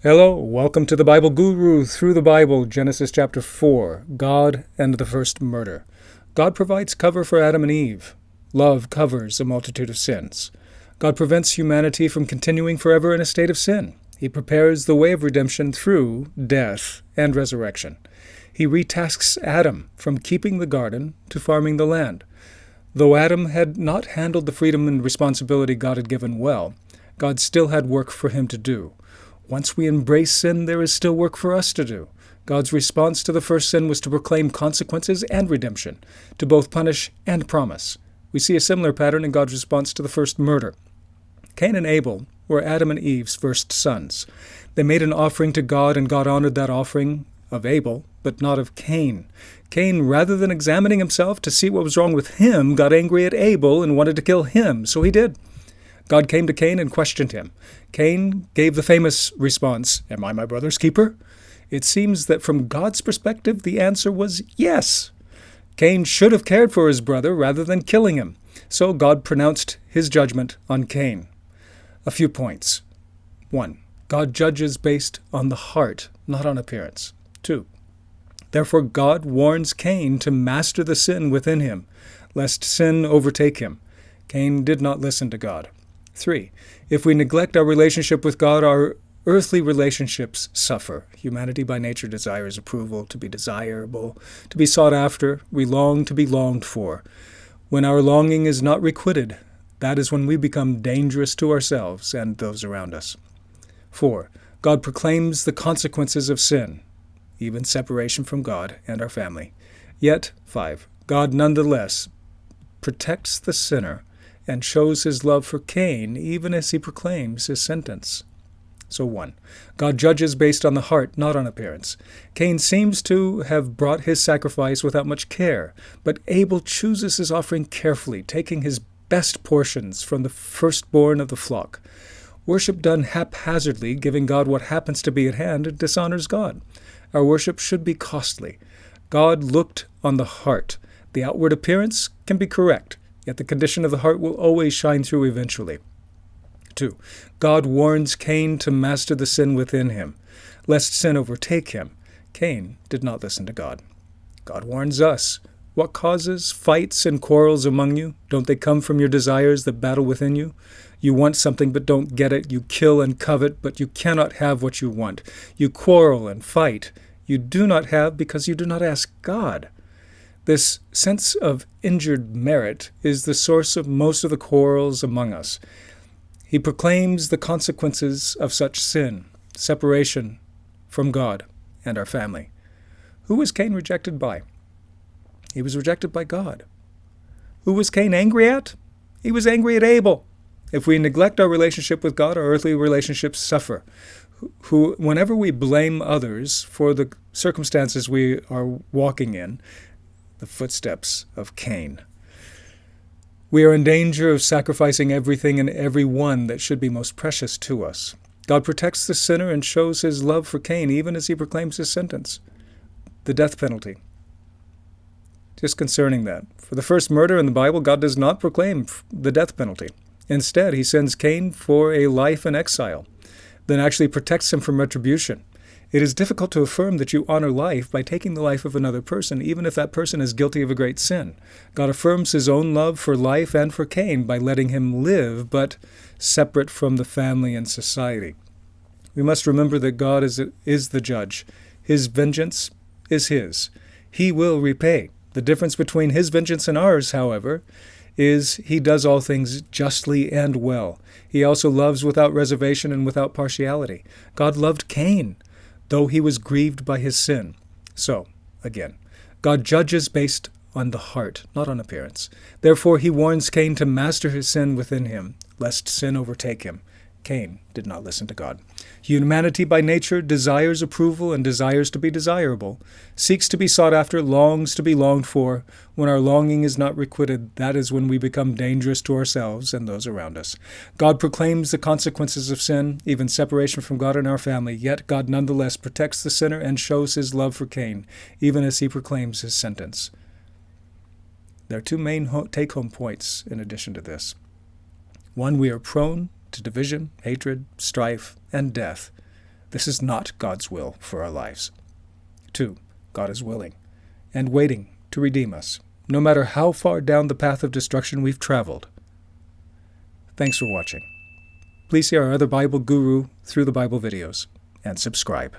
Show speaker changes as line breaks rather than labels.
Hello, welcome to the Bible Guru through the Bible, Genesis chapter 4, God and the first murder. God provides cover for Adam and Eve. Love covers a multitude of sins. God prevents humanity from continuing forever in a state of sin. He prepares the way of redemption through death and resurrection. He retasks Adam from keeping the garden to farming the land. Though Adam had not handled the freedom and responsibility God had given well, God still had work for him to do. Once we embrace sin, there is still work for us to do. God's response to the first sin was to proclaim consequences and redemption, to both punish and promise. We see a similar pattern in God's response to the first murder. Cain and Abel were Adam and Eve's first sons. They made an offering to God, and God honored that offering of Abel, but not of Cain. Cain, rather than examining himself to see what was wrong with him, got angry at Abel and wanted to kill him, so he did. God came to Cain and questioned him. Cain gave the famous response, "Am I my brother's keeper?" It seems that from God's perspective, the answer was yes. Cain should have cared for his brother rather than killing him. So God pronounced his judgment on Cain. A few points. 1. God judges based on the heart, not on appearance. 2. Therefore God warns Cain to master the sin within him, lest sin overtake him. Cain did not listen to God. 3. If we neglect our relationship with God, our earthly relationships suffer. Humanity by nature desires approval, to be desirable, to be sought after. We long to be longed for. When our longing is not requited, that is when we become dangerous to ourselves and those around us. 4. God proclaims the consequences of sin, even separation from God and our family. Yet, 5. God nonetheless protects the sinner and shows his love for Cain even as he proclaims his sentence. So 1. God judges based on the heart, not on appearance. Cain seems to have brought his sacrifice without much care, but Abel chooses his offering carefully, taking his best portions from the firstborn of the flock. Worship done haphazardly, giving God what happens to be at hand, dishonors God. Our worship should be costly. God looked on the heart. The outward appearance can be correct, yet the condition of the heart will always shine through eventually. 2. God warns Cain to master the sin within him, lest sin overtake him. Cain did not listen to God. God warns us. What causes fights and quarrels among you? Don't they come from your desires that battle within you? You want something but don't get it. You kill and covet, but you cannot have what you want. You quarrel and fight. You do not have because you do not ask God. This sense of injured merit is the source of most of the quarrels among us. He proclaims the consequences of such sin, separation from God and our family. Who was Cain rejected by? He was rejected by God. Who was Cain angry at? He was angry at Abel. If we neglect our relationship with God, our earthly relationships suffer. Whenever we blame others for the circumstances we are walking in, the footsteps of Cain, we are in danger of sacrificing everything and everyone that should be most precious to us. God protects the sinner and shows his love for Cain even as he proclaims his sentence, the death penalty. Just concerning that, for the first murder in the Bible, God does not proclaim the death penalty. Instead, he sends Cain for a life in exile, then actually protects him from retribution. It is difficult to affirm that you honor life by taking the life of another person, even if that person is guilty of a great sin. God affirms his own love for life and for Cain by letting him live, but separate from the family and society. We must remember that God is the judge. His vengeance is his. He will repay. The difference between his vengeance and ours, however, is he does all things justly and well. He also loves without reservation and without partiality. God loved Cain, though he was grieved by his sin. So, again, God judges based on the heart, not on appearance. Therefore, he warns Cain to master his sin within him, lest sin overtake him. Cain did not listen to God. Humanity by nature desires approval and desires to be desirable, seeks to be sought after, longs to be longed for. When our longing is not requited, that is when we become dangerous to ourselves and those around us. God proclaims the consequences of sin, even separation from God and our family, yet God nonetheless protects the sinner and shows his love for Cain, even as he proclaims his sentence. There are two main take-home points in addition to this. One, we are prone to division, hatred, strife, and death This is not God's will for our lives. 2. God is willing and waiting to redeem us, no matter how far down the path of destruction we've traveled. Thanks for watching. Please see our other Bible Guru Through the Bible videos and subscribe.